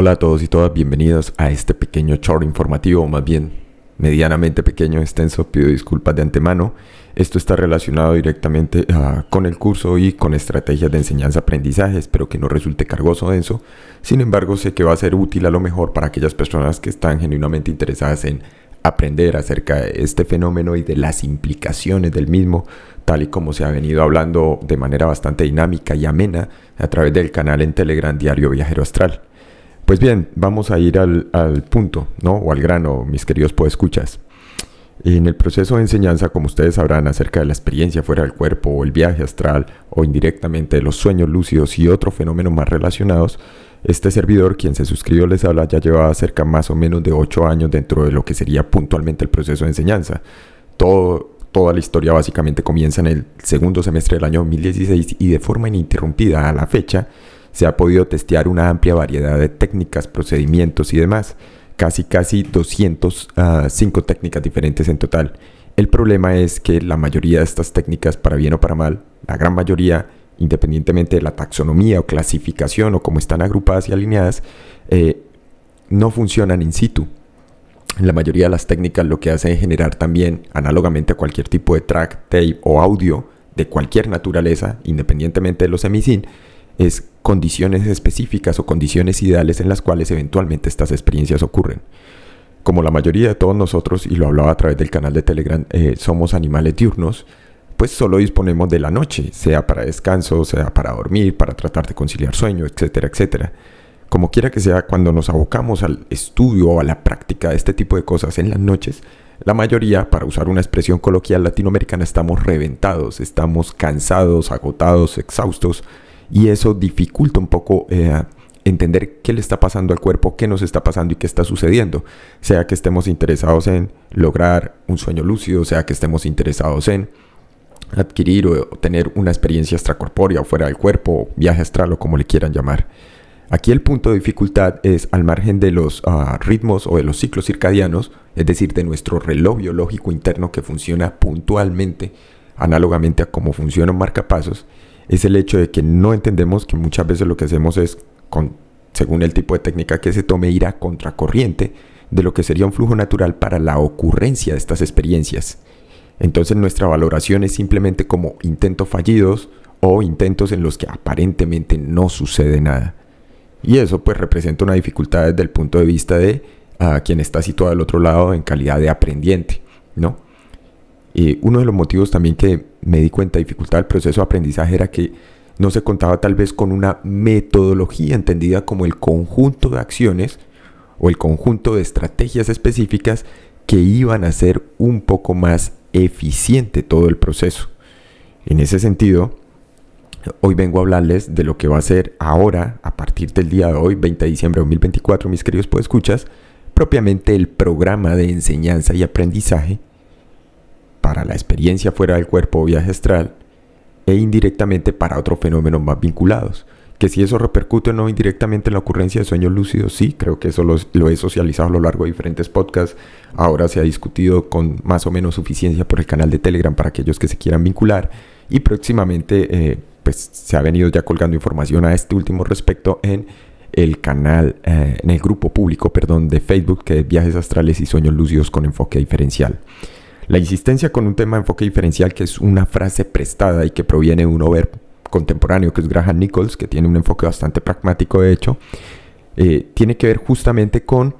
Hola a todos y todas, bienvenidos a este pequeño short informativo, o más bien medianamente pequeño, extenso. Pido disculpas de antemano. Esto está relacionado directamente con el curso y con estrategias de enseñanza-aprendizaje. Espero que no resulte cargoso o denso. Sin embargo, sé que va a ser útil a lo mejor para aquellas personas que están genuinamente interesadas en aprender acerca de este fenómeno y de las implicaciones del mismo, tal y como se ha venido hablando de manera bastante dinámica y amena a través del canal en Telegram Diario Viajero Astral. Pues bien, vamos a ir al punto, ¿no? O al grano, mis queridos podescuchas. En el proceso de enseñanza, como ustedes sabrán, acerca de la experiencia fuera del cuerpo o el viaje astral o indirectamente de los sueños lúcidos y otros fenómenos más relacionados, este servidor, quien se suscribió les habla, ya lleva cerca más o menos de 8 años dentro de lo que sería puntualmente el proceso de enseñanza. Toda la historia básicamente comienza en el segundo semestre del año 2016 y de forma ininterrumpida a la fecha se ha podido testear una amplia variedad de técnicas, procedimientos y demás. Casi 205 técnicas diferentes en total. El problema es que la mayoría de estas técnicas, para bien o para mal, la gran mayoría, independientemente de la taxonomía o clasificación o cómo están agrupadas y alineadas, no funcionan in situ. La mayoría de las técnicas lo que hace es generar también, análogamente a cualquier tipo de track, tape o audio de cualquier naturaleza, independientemente de los emisìn, es condiciones específicas o condiciones ideales en las cuales eventualmente estas experiencias ocurren. Como la mayoría de todos nosotros, y lo hablaba a través del canal de Telegram, somos animales diurnos, pues solo disponemos de la noche, sea para descanso, sea para dormir, para tratar de conciliar sueño, etcétera, etcétera. Como quiera que sea, cuando nos abocamos al estudio o a la práctica de este tipo de cosas en las noches, la mayoría, para usar una expresión coloquial latinoamericana, estamos reventados, estamos cansados, agotados, exhaustos, y eso dificulta un poco entender qué le está pasando al cuerpo, qué nos está pasando y qué está sucediendo. Sea que estemos interesados en lograr un sueño lúcido, sea que estemos interesados en adquirir o tener una experiencia extracorpórea o fuera del cuerpo, viaje astral o como le quieran llamar. Aquí el punto de dificultad es, al margen de los ritmos o de los ciclos circadianos, es decir, de nuestro reloj biológico interno que funciona puntualmente, análogamente a cómo funciona un marcapasos, es el hecho de que no entendemos que muchas veces lo que hacemos es, según el tipo de técnica que se tome, ir a contracorriente de lo que sería un flujo natural para la ocurrencia de estas experiencias. Entonces nuestra valoración es simplemente como intentos fallidos o intentos en los que aparentemente no sucede nada. Y eso pues representa una dificultad desde el punto de vista de quien está situado al otro lado en calidad de aprendiente, ¿no? Uno de los motivos también que me di cuenta de dificultad del proceso de aprendizaje era que no se contaba tal vez con una metodología entendida como el conjunto de acciones o el conjunto de estrategias específicas que iban a hacer un poco más eficiente todo el proceso. En ese sentido, hoy vengo a hablarles de lo que va a ser ahora, a partir del día de hoy, 20 de diciembre de 2024, mis queridos podescuchas, propiamente el programa de enseñanza y aprendizaje para la experiencia fuera del cuerpo o viaje astral, e indirectamente para otros fenómenos más vinculados. Que si eso repercute o no indirectamente en la ocurrencia de sueños lúcidos, sí, creo que eso lo he socializado a lo largo de diferentes podcasts. Ahora se ha discutido con más o menos suficiencia por el canal de Telegram para aquellos que se quieran vincular, y próximamente pues se ha venido ya colgando información a este último respecto en el canal, en el grupo público, de Facebook, que es Viajes Astrales y Sueños Lúcidos con Enfoque Diferencial. La insistencia con un tema de enfoque diferencial, que es una frase prestada y que proviene de un over contemporáneo que es Graham Nichols, que tiene un enfoque bastante pragmático de hecho, tiene que ver justamente con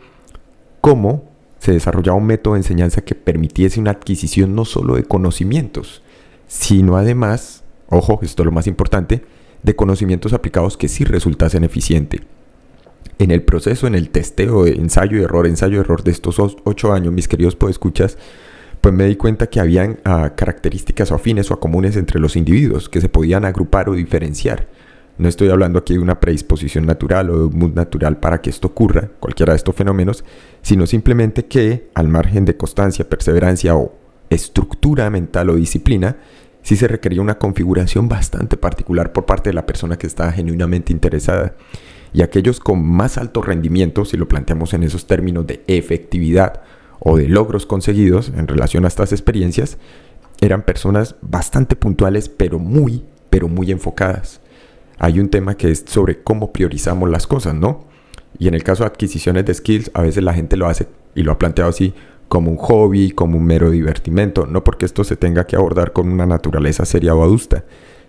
cómo se desarrollaba un método de enseñanza que permitiese una adquisición no solo de conocimientos, sino además, ojo, esto es lo más importante, de conocimientos aplicados que sí resultasen eficientes. En el proceso, en el testeo de ensayo y error de estos 8 años, mis queridos podescuchas, pues me di cuenta que habían características afines o comunes entre los individuos que se podían agrupar o diferenciar. No estoy hablando aquí de una predisposición natural o de un mood natural para que esto ocurra, cualquiera de estos fenómenos, sino simplemente que, al margen de constancia, perseverancia o estructura mental o disciplina, sí se requería una configuración bastante particular por parte de la persona que estaba genuinamente interesada. Y aquellos con más alto rendimiento, si lo planteamos en esos términos de efectividad o de logros conseguidos en relación a estas experiencias, eran personas bastante puntuales, pero muy enfocadas. Hay un tema que es sobre cómo priorizamos las cosas, ¿no? Y en el caso de adquisiciones de skills, a veces la gente lo hace y lo ha planteado así como un hobby, como un mero divertimento, no porque esto se tenga que abordar con una naturaleza seria o adusta.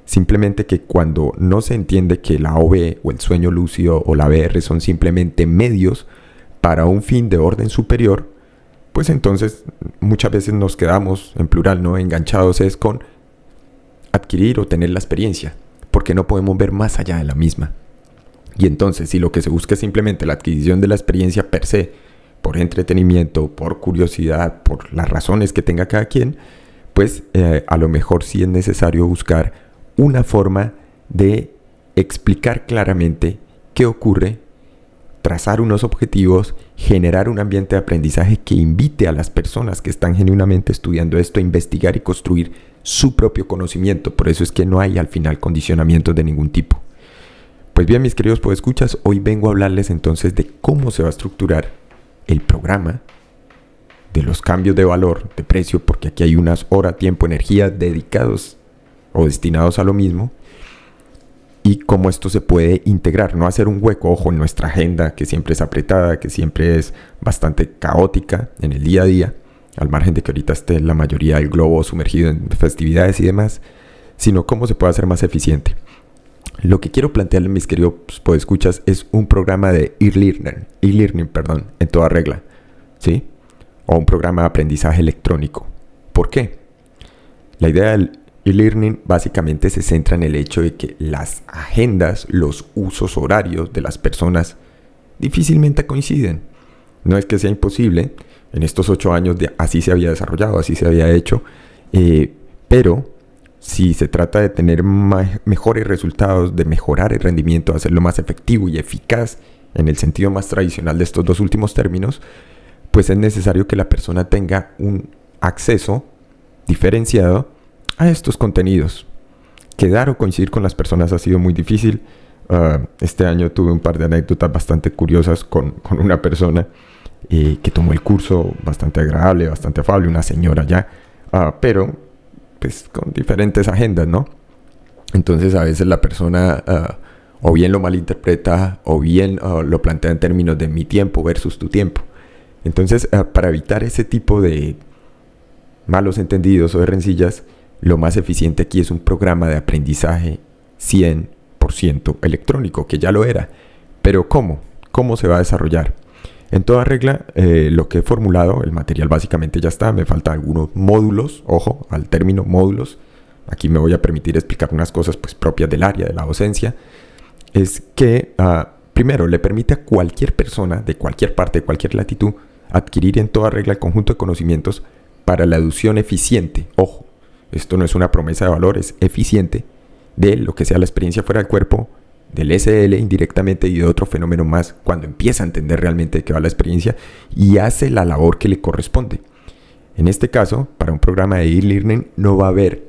Simplemente que cuando no se entiende que la OB o el sueño lúcido o la VR son simplemente medios para un fin de orden superior, pues entonces muchas veces nos quedamos, en plural, ¿no?, enganchados es con adquirir o tener la experiencia, porque no podemos ver más allá de la misma. Y entonces, si lo que se busca es simplemente la adquisición de la experiencia per se, por entretenimiento, por curiosidad, por las razones que tenga cada quien, pues a lo mejor sí es necesario buscar una forma de explicar claramente qué ocurre, trazar unos objetivos, generar un ambiente de aprendizaje que invite a las personas que están genuinamente estudiando esto a investigar y construir su propio conocimiento. Por eso es que no hay al final condicionamientos de ningún tipo. Pues bien, mis queridos podescuchas, hoy vengo a hablarles entonces de cómo se va a estructurar el programa, de los cambios de valor, de precio, porque aquí hay unas horas, tiempo, energía dedicados o destinados a lo mismo, y cómo esto se puede integrar, no hacer un hueco, ojo, en nuestra agenda, que siempre es apretada, que siempre es bastante caótica en el día a día, al margen de que ahorita esté la mayoría del globo sumergido en festividades y demás, sino cómo se puede hacer más eficiente. Lo que quiero plantearles, mis queridos podescuchas, es un programa de e-learning, en toda regla, ¿sí? O un programa de aprendizaje electrónico. ¿Por qué? La idea del e-learning básicamente se centra en el hecho de que las agendas, los usos horarios de las personas difícilmente coinciden. No es que sea imposible, en estos 8 años así se había desarrollado, así se había hecho, pero si se trata de tener mejores resultados, de mejorar el rendimiento, de hacerlo más efectivo y eficaz en el sentido más tradicional de estos dos últimos términos, pues es necesario que la persona tenga un acceso diferenciado a estos contenidos. Quedar o coincidir con las personas ha sido muy difícil. Este año tuve un par de anécdotas bastante curiosas con una persona que tomó el curso, bastante agradable, bastante afable, una señora ya, pero pues con diferentes agendas, ¿no? Entonces a veces la persona o bien lo malinterpreta o bien lo plantea en términos de mi tiempo versus tu tiempo. Entonces para evitar ese tipo de malos entendidos o de rencillas, lo más eficiente aquí es un programa de aprendizaje 100% electrónico, que ya lo era. Pero ¿cómo? ¿Cómo se va a desarrollar? En toda regla, lo que he formulado, el material básicamente ya está. Me faltan algunos módulos, ojo, al término módulos. Aquí me voy a permitir explicar unas cosas pues propias del área de la docencia. Es que, primero, le permite a cualquier persona de cualquier parte, de cualquier latitud, adquirir en toda regla el conjunto de conocimientos para la adopción eficiente. Ojo, esto no es una promesa de valor, es eficiente de lo que sea la experiencia fuera del cuerpo, del SL indirectamente y de otro fenómeno más, cuando empieza a entender realmente de qué va la experiencia y hace la labor que le corresponde. En este caso, para un programa de e-learning no va a haber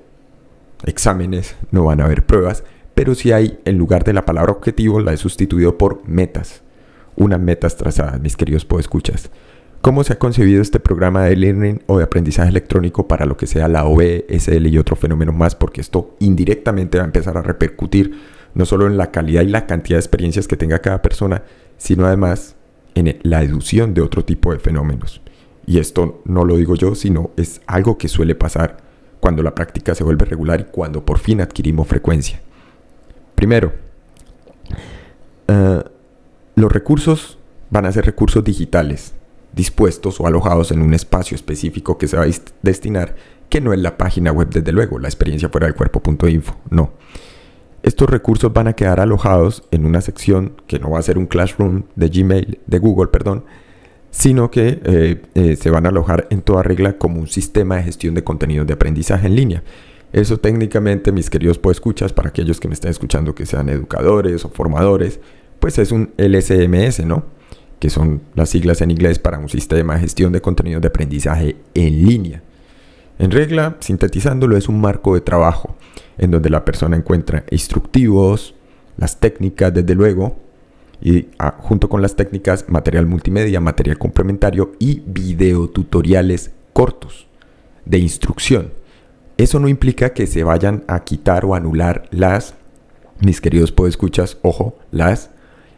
exámenes, no van a haber pruebas, pero sí hay, en lugar de la palabra objetivo, la he sustituido por metas. Unas metas trazadas, mis queridos podescuchas. ¿Cómo se ha concebido este programa de e-learning o de aprendizaje electrónico para lo que sea la OB, SL y otro fenómeno más? Porque esto indirectamente va a empezar a repercutir no solo en la calidad y la cantidad de experiencias que tenga cada persona, sino además en la educación de otro tipo de fenómenos. Y esto no lo digo yo, sino es algo que suele pasar cuando la práctica se vuelve regular y cuando por fin adquirimos frecuencia. Primero, los recursos van a ser recursos digitales, dispuestos o alojados en un espacio específico que se va a destinar, que no es la página web, desde luego, la experiencia fuera del cuerpo.info, no. Estos recursos van a quedar alojados en una sección que no va a ser un Classroom de Gmail, de Google, sino que se van a alojar en toda regla como un sistema de gestión de contenidos de aprendizaje en línea. Eso técnicamente, mis queridos podescuchas, para aquellos que me estén escuchando que sean educadores o formadores, pues es un LSMS, ¿no? Que son las siglas en inglés para un sistema de gestión de contenidos de aprendizaje en línea. En regla, sintetizándolo, es un marco de trabajo en donde la persona encuentra instructivos, las técnicas, desde luego, y junto con las técnicas, material multimedia, material complementario y videotutoriales cortos de instrucción. Eso no implica que se vayan a quitar o anular mis queridos podescuchas, ojo, las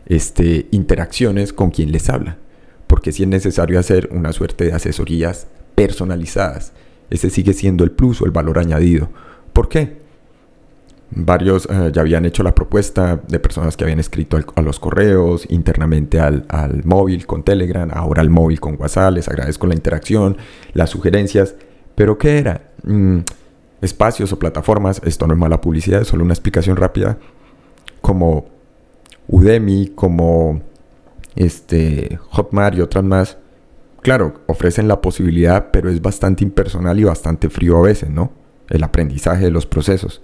interacciones con quien les habla, porque si es necesario hacer una suerte de asesorías personalizadas. Ese sigue siendo el plus o el valor añadido. ¿Por qué? Varios ya habían hecho la propuesta de personas que habían escrito a los correos, internamente al móvil con Telegram, ahora al móvil con WhatsApp. Les agradezco la interacción, las sugerencias. ¿Pero qué era? Espacios o plataformas, esto no es mala publicidad, es solo una explicación rápida, como Udemy, como Hotmart y otras más. Claro, ofrecen la posibilidad, pero es bastante impersonal y bastante frío a veces, ¿no? El aprendizaje de los procesos.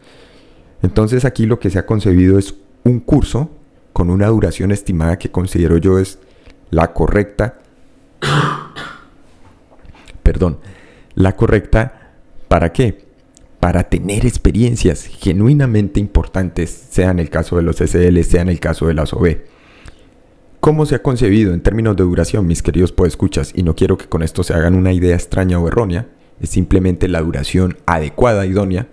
Entonces aquí lo que se ha concebido es un curso con una duración estimada que considero yo es la correcta. La correcta, ¿para qué? Para tener experiencias genuinamente importantes, sea en el caso de los SL, sea en el caso de las OB. ¿Cómo se ha concebido en términos de duración, mis queridos podescuchas? Y no quiero que con esto se hagan una idea extraña o errónea, es simplemente la duración adecuada, idónea,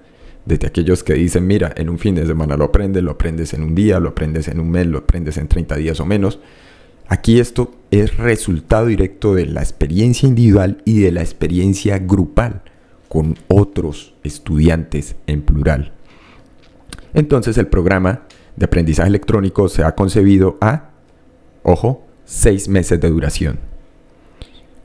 desde aquellos que dicen, mira, en un fin de semana lo aprendes en un día, lo aprendes en un mes, lo aprendes en 30 días o menos. Aquí esto es resultado directo de la experiencia individual y de la experiencia grupal con otros estudiantes en plural. Entonces el programa de aprendizaje electrónico se ha concebido a, 6 meses de duración.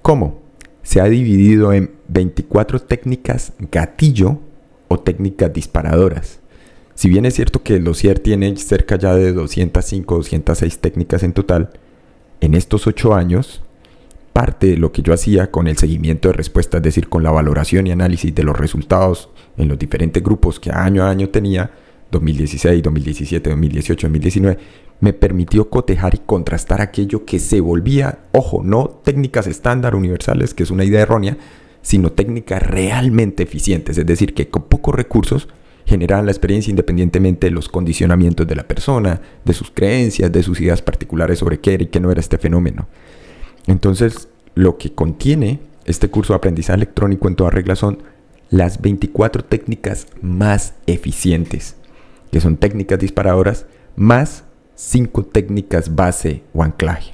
¿Cómo? Se ha dividido en 24 técnicas gatillo o técnicas disparadoras. Si bien es cierto que el dossier tiene cerca ya de 205, 206 técnicas en total, en estos 8 años, parte de lo que yo hacía con el seguimiento de respuestas, es decir, con la valoración y análisis de los resultados en los diferentes grupos que año a año tenía, 2016, 2017, 2018, 2019, me permitió cotejar y contrastar aquello que se volvía, no técnicas estándar universales, que es una idea errónea, sino técnicas realmente eficientes, es decir, que con pocos recursos generaban la experiencia independientemente de los condicionamientos de la persona, de sus creencias, de sus ideas particulares sobre qué era y qué no era este fenómeno. Entonces, lo que contiene este curso de aprendizaje electrónico en toda regla son las 24 técnicas más eficientes, que son técnicas disparadoras, más 5 técnicas base o anclaje.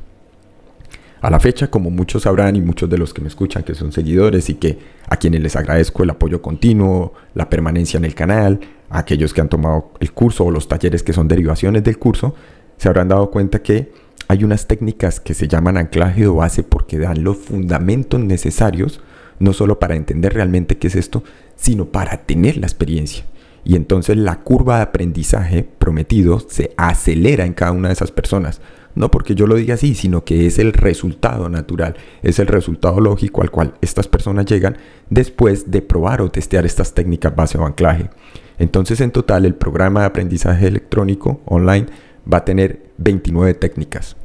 A la fecha, como muchos sabrán y muchos de los que me escuchan que son seguidores y que a quienes les agradezco el apoyo continuo, la permanencia en el canal, a aquellos que han tomado el curso o los talleres que son derivaciones del curso, se habrán dado cuenta que hay unas técnicas que se llaman anclaje o base porque dan los fundamentos necesarios, no solo para entender realmente qué es esto, sino para tener la experiencia. Y entonces la curva de aprendizaje prometido se acelera en cada una de esas personas. No porque yo lo diga así, sino que es el resultado natural, es el resultado lógico al cual estas personas llegan después de probar o testear estas técnicas base o anclaje. Entonces, en total, el programa de aprendizaje electrónico online va a tener 29 técnicas.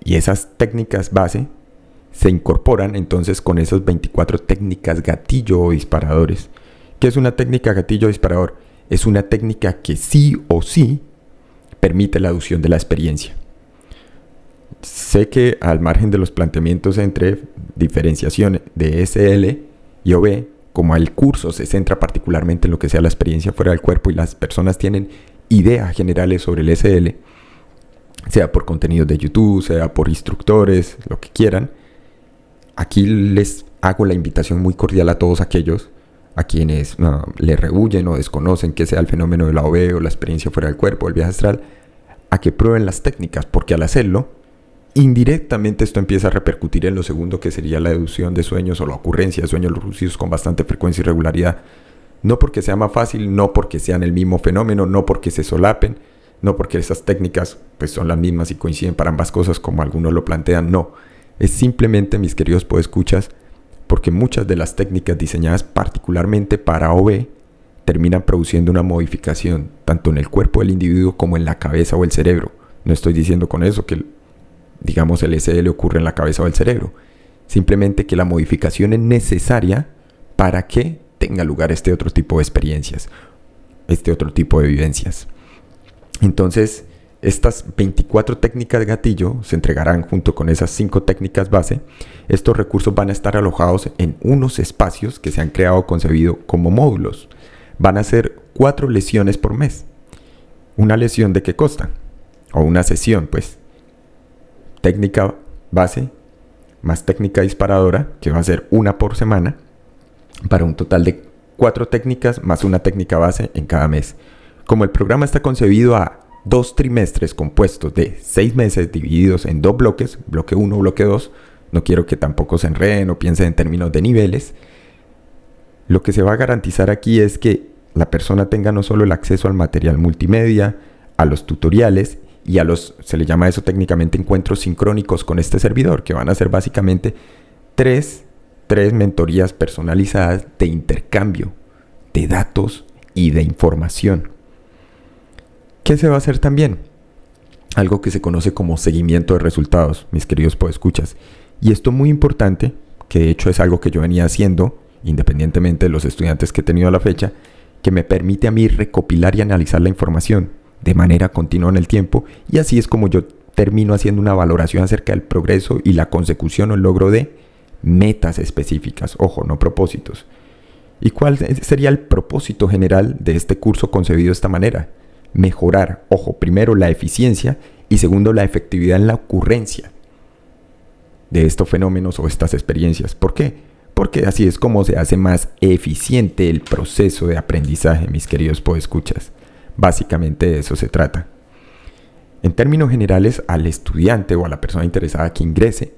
Y esas técnicas base se incorporan entonces con esas 24 técnicas gatillo o disparadores. ¿Qué es una técnica gatillo o disparador? Es una técnica que sí o sí permite la adopción de la experiencia. Sé que al margen de los planteamientos entre diferenciación de SL y OB, como el curso se centra particularmente en lo que sea la experiencia fuera del cuerpo y las personas tienen ideas generales sobre el SL, sea por contenidos de YouTube, sea por instructores, lo que quieran, aquí les hago la invitación muy cordial a todos aquellos a quienes le rehuyen o desconocen que sea el fenómeno de la OB o la experiencia fuera del cuerpo, el viaje astral, a que prueben las técnicas, porque al hacerlo, indirectamente esto empieza a repercutir en lo segundo, que sería la deducción de sueños o la ocurrencia de sueños lúcidos con bastante frecuencia y regularidad. No porque sea más fácil, no porque sean el mismo fenómeno, no porque se solapen, no porque esas técnicas pues son las mismas y coinciden para ambas cosas como algunos lo plantean, no. Es simplemente, mis queridos podescuchas, porque muchas de las técnicas diseñadas particularmente para OB terminan produciendo una modificación tanto en el cuerpo del individuo como en la cabeza o el cerebro. No estoy diciendo con eso que digamos el SL ocurre en la cabeza o el cerebro, simplemente que la modificación es necesaria para que tenga lugar este otro tipo de experiencias, este otro tipo de vivencias. Entonces, estas 24 técnicas de gatillo se entregarán junto con esas 5 técnicas base. Estos recursos van a estar alojados en unos espacios que se han creado o concebido como módulos. Van a ser 4 lesiones por mes. ¿Una lesión de qué consta? o una sesión, pues, técnica base más técnica disparadora, que va a ser una por semana, para un total de 4 técnicas más una técnica base en cada mes. Como el programa está concebido a 2 trimestres compuestos de 6 meses divididos en 2 bloques, bloque 1, bloque 2, no quiero que tampoco se enreden o piensen en términos de niveles. Lo que se va a garantizar aquí es que la persona tenga no solo el acceso al material multimedia, a los tutoriales y a los, se le llama eso técnicamente, encuentros sincrónicos con este servidor, que van a ser básicamente tres mentorías personalizadas de intercambio de datos y de información. ¿Qué se va a hacer también? Algo que se conoce como seguimiento de resultados, mis queridos podescuchas. Y esto es muy importante, que de hecho es algo que yo venía haciendo, independientemente de los estudiantes que he tenido a la fecha, que me permite a mí recopilar y analizar la información de manera continua en el tiempo, y así es como yo termino haciendo una valoración acerca del progreso y la consecución o el logro de metas específicas, ojo, no propósitos. ¿Y cuál sería el propósito general de este curso concebido de esta manera? Mejorar, ojo, primero la eficiencia y segundo la efectividad en la ocurrencia de estos fenómenos o estas experiencias. ¿Por qué? Porque así es como se hace más eficiente el proceso de aprendizaje, mis queridos podescuchas. Básicamente de eso se trata. En términos generales, al estudiante o a la persona interesada que ingrese,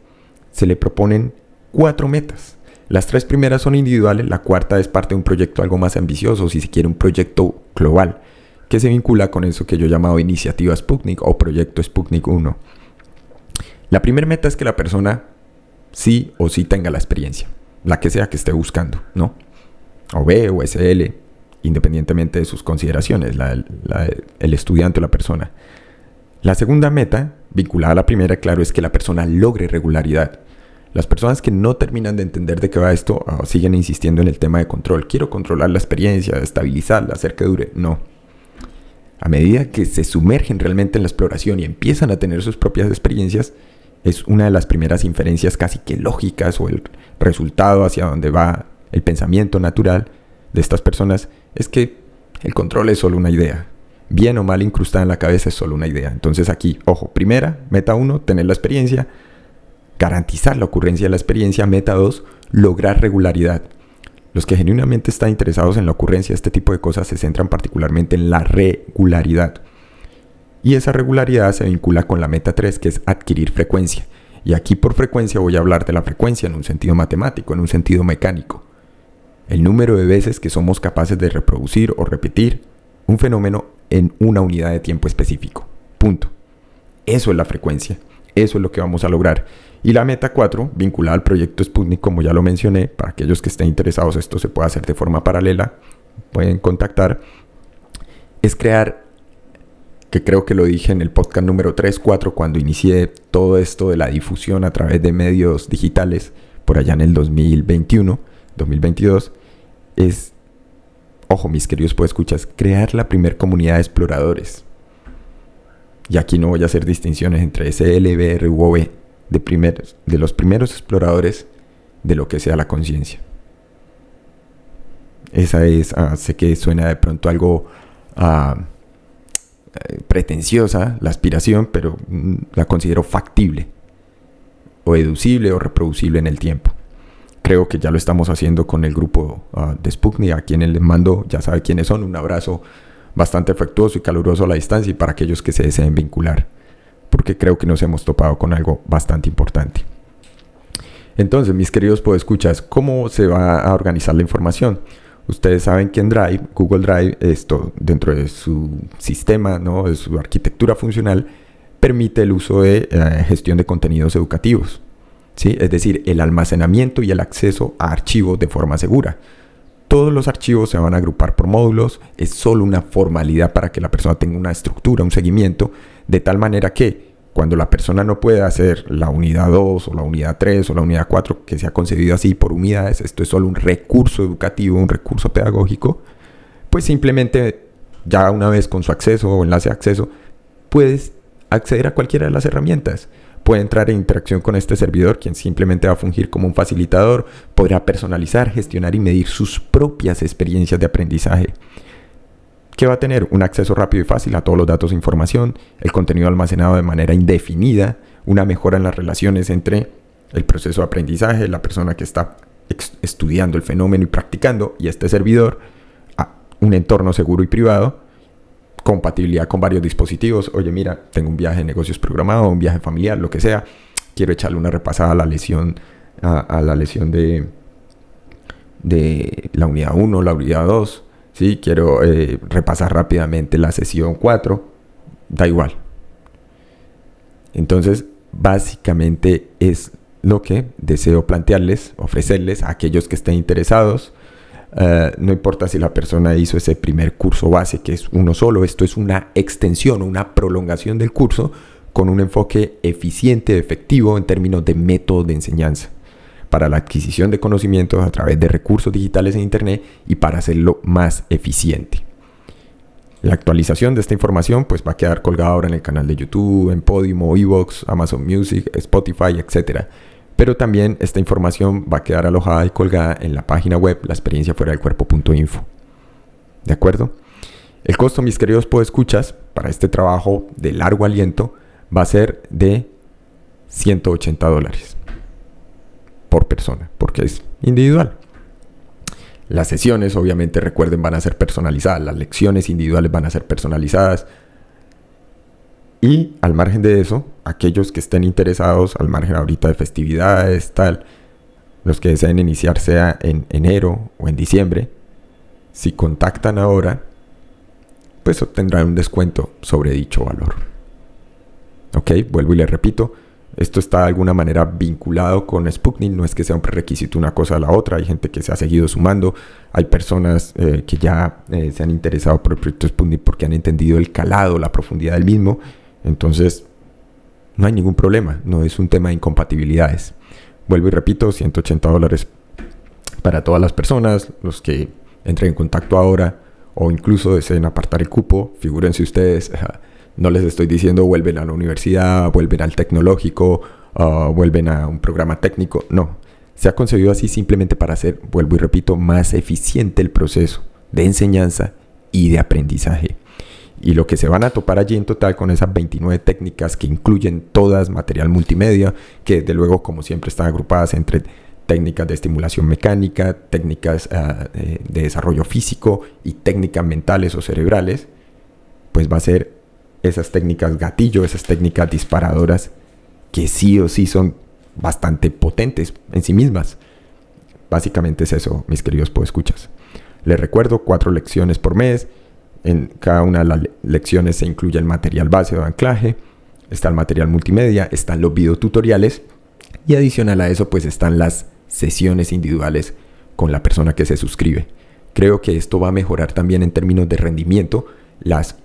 se le proponen 4 metas. Las 3 primeras son individuales, la cuarta es parte de un proyecto algo más ambicioso, si se quiere un proyecto global, que se vincula con eso que yo he llamado Iniciativa Sputnik o Proyecto Sputnik 1. La primera meta es que la persona sí o sí tenga la experiencia, la que sea que esté buscando, ¿no? O B o SL, independientemente de sus consideraciones, el estudiante o la persona. La segunda meta, vinculada a la primera, claro, es que la persona logre regularidad. Las personas que no terminan de entender de qué va esto siguen insistiendo en el tema de control. Quiero controlar la experiencia, estabilizarla, hacer que dure. No. A medida que se sumergen realmente en la exploración y empiezan a tener sus propias experiencias, es una de las primeras inferencias casi que lógicas o el resultado hacia donde va el pensamiento natural de estas personas, es que el control es solo una idea. Bien o mal incrustada en la cabeza es solo una idea. Entonces aquí, ojo, primera, meta 1, tener la experiencia, garantizar la ocurrencia de la experiencia. Meta 2, lograr regularidad. Los que genuinamente están interesados en la ocurrencia de este tipo de cosas se centran particularmente en la regularidad. Y esa regularidad se vincula con la meta 3, que es adquirir frecuencia. Y aquí por frecuencia voy a hablar de la frecuencia en un sentido matemático, en un sentido mecánico. El número de veces que somos capaces de reproducir o repetir un fenómeno en una unidad de tiempo específico. Punto. Eso es la frecuencia. Eso es lo que vamos a lograr. Y la meta 4, vinculada al proyecto Sputnik, como ya lo mencioné, para aquellos que estén interesados, esto se puede hacer de forma paralela, pueden contactar, es crear, que creo que lo dije en el podcast número 3-4, cuando inicié todo esto de la difusión a través de medios digitales, por allá en el 2021, 2022, es, ojo mis queridos podescuchas, crear la primer comunidad de exploradores. Y aquí no voy a hacer distinciones entre SL, BR u OV, de los primeros exploradores de lo que sea la conciencia. Esa es, sé que suena de pronto algo pretenciosa, la aspiración, pero la considero factible, o deducible o reproducible en el tiempo. Creo que ya lo estamos haciendo con el grupo de Sputnik, a quienes les mando, ya sabe quiénes son, un abrazo bastante afectuoso y caluroso a la distancia, y para aquellos que se deseen vincular, porque creo que nos hemos topado con algo bastante importante. Entonces, mis queridos podescuchas, ¿cómo se va a organizar la información? Ustedes saben que en Drive, Google Drive, esto dentro de su sistema, ¿no?, de su arquitectura funcional, permite el uso de gestión de contenidos educativos, ¿sí? Es decir, el almacenamiento y el acceso a archivos de forma segura. Todos los archivos se van a agrupar por módulos, es solo una formalidad para que la persona tenga una estructura, un seguimiento, de tal manera que cuando la persona no pueda hacer la unidad 2 o la unidad 3 o la unidad 4, que se ha concebido así por unidades, esto es solo un recurso educativo, un recurso pedagógico, pues simplemente ya una vez con su acceso o enlace de acceso, puedes acceder a cualquiera de las herramientas. Puede entrar en interacción con este servidor, quien simplemente va a fungir como un facilitador, podrá personalizar, gestionar y medir sus propias experiencias de aprendizaje. ¿Qué va a tener? Un acceso rápido y fácil a todos los datos e información, el contenido almacenado de manera indefinida, una mejora en las relaciones entre el proceso de aprendizaje, la persona que está estudiando el fenómeno y practicando, y este servidor, un entorno seguro y privado, compatibilidad con varios dispositivos. Oye, mira, tengo un viaje de negocios programado, un viaje familiar, lo que sea, quiero echarle una repasada a la lesión, a la lesión de la unidad 1, la unidad 2, ¿sí? Quiero repasar rápidamente la sesión 4, da igual. Entonces, básicamente es lo que deseo plantearles, ofrecerles a aquellos que estén interesados. No importa si la persona hizo ese primer curso base, que es uno solo, esto es una extensión o una prolongación del curso con un enfoque eficiente, efectivo en términos de método de enseñanza para la adquisición de conocimientos a través de recursos digitales en Internet y para hacerlo más eficiente. La actualización de esta información pues va a quedar colgada ahora en el canal de YouTube, en Podimo, Evox, Amazon Music, Spotify, etc. Pero también esta información va a quedar alojada y colgada en la página web laexperienciafueradelcuerpo.info. ¿De acuerdo? El costo, mis queridos podescuchas, para este trabajo de largo aliento va a ser de $180 por persona, porque es individual. Las sesiones, obviamente, recuerden, van a ser personalizadas. Las lecciones individuales van a ser personalizadas. Y al margen de eso, aquellos que estén interesados, al margen ahorita de festividades, tal, los que deseen iniciar sea en enero o en diciembre, si contactan ahora, pues obtendrán un descuento sobre dicho valor. Ok, vuelvo y les repito, esto está de alguna manera vinculado con Sputnik, no es que sea un prerequisito una cosa a la otra, hay gente que se ha seguido sumando, hay personas que ya se han interesado por el proyecto Sputnik porque han entendido el calado, la profundidad del mismo, entonces no hay ningún problema, no es un tema de incompatibilidades. Vuelvo y repito, $180 para todas las personas, los que entren en contacto ahora o incluso deseen apartar el cupo, figúrense ustedes. No les estoy diciendo vuelven a la universidad, vuelven al tecnológico, vuelven a un programa técnico. No, se ha concebido así simplemente para hacer, vuelvo y repito, más eficiente el proceso de enseñanza y de aprendizaje. Y lo que se van a topar allí en total con esas 29 técnicas que incluyen todas material multimedia, que desde luego como siempre están agrupadas entre técnicas de estimulación mecánica, técnicas de desarrollo físico y técnicas mentales o cerebrales, pues va a ser esas técnicas gatillo, esas técnicas disparadoras que sí o sí son bastante potentes en sí mismas. Básicamente es eso, mis queridos podescuchas. Les recuerdo, 4 lecciones por mes. En cada una de las lecciones se incluye el material base de anclaje, está el material multimedia, están los videotutoriales y adicional a eso pues están las sesiones individuales con la persona que se suscribe. Creo que esto va a mejorar también en términos de rendimiento las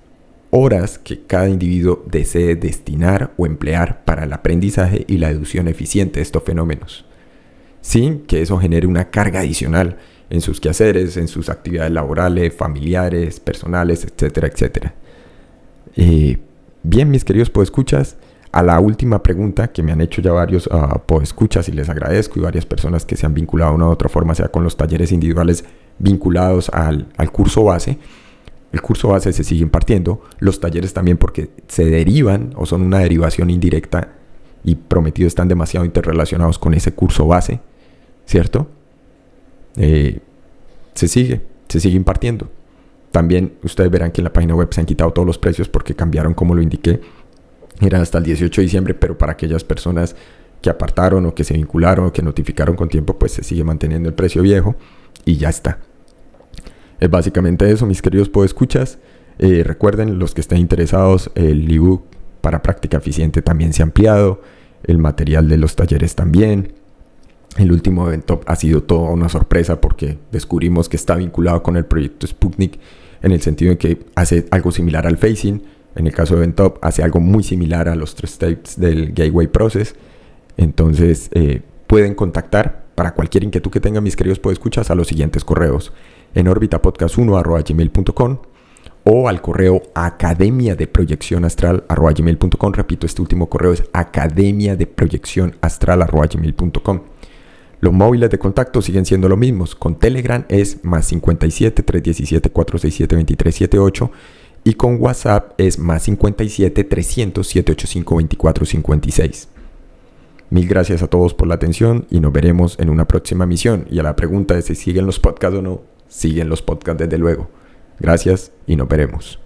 horas que cada individuo desee destinar o emplear para el aprendizaje y la deducción eficiente de estos fenómenos, sin que eso genere una carga adicional en sus quehaceres, en sus actividades laborales, familiares, personales, etcétera, etcétera. Bien, mis queridos podescuchas, a la última pregunta que me han hecho ya varios podescuchas y les agradezco, y varias personas que se han vinculado de una u otra forma, sea con los talleres individuales vinculados al curso base. El curso base se sigue impartiendo, los talleres también, porque se derivan o son una derivación indirecta y prometido están demasiado interrelacionados con ese curso base, ¿cierto? Se sigue impartiendo. También ustedes verán que en la página web se han quitado todos los precios porque cambiaron, como lo indiqué, eran hasta el 18 de diciembre, pero para aquellas personas que apartaron o que se vincularon o que notificaron con tiempo, pues se sigue manteniendo el precio viejo y ya está. Es básicamente eso, mis queridos podescuchas. Recuerden, los que estén interesados, el ebook para práctica eficiente también se ha ampliado, el material de los talleres también. El último evento ha sido toda una sorpresa porque descubrimos que está vinculado con el proyecto Sputnik, en el sentido de que hace algo similar al phasing. En el caso de Eventop hace algo muy similar a los 3 steps del Gateway Process. Entonces pueden contactar para cualquier inquietud que tengan, mis queridos podescuchas, a los siguientes correos: en orbitapodcast1@gmail.com o al correo academiadeproyeccionastral@gmail.com. Repito, este último correo es academiadeproyeccionastral@gmail.com. Los móviles de contacto siguen siendo los mismos. Con Telegram es más 57 317 467 2378 y con WhatsApp es más 57 300 785 2456. Mil gracias a todos por la atención y nos veremos en una próxima misión. Y a la pregunta de si siguen los podcasts o no, siguen los podcasts desde luego. Gracias y nos veremos.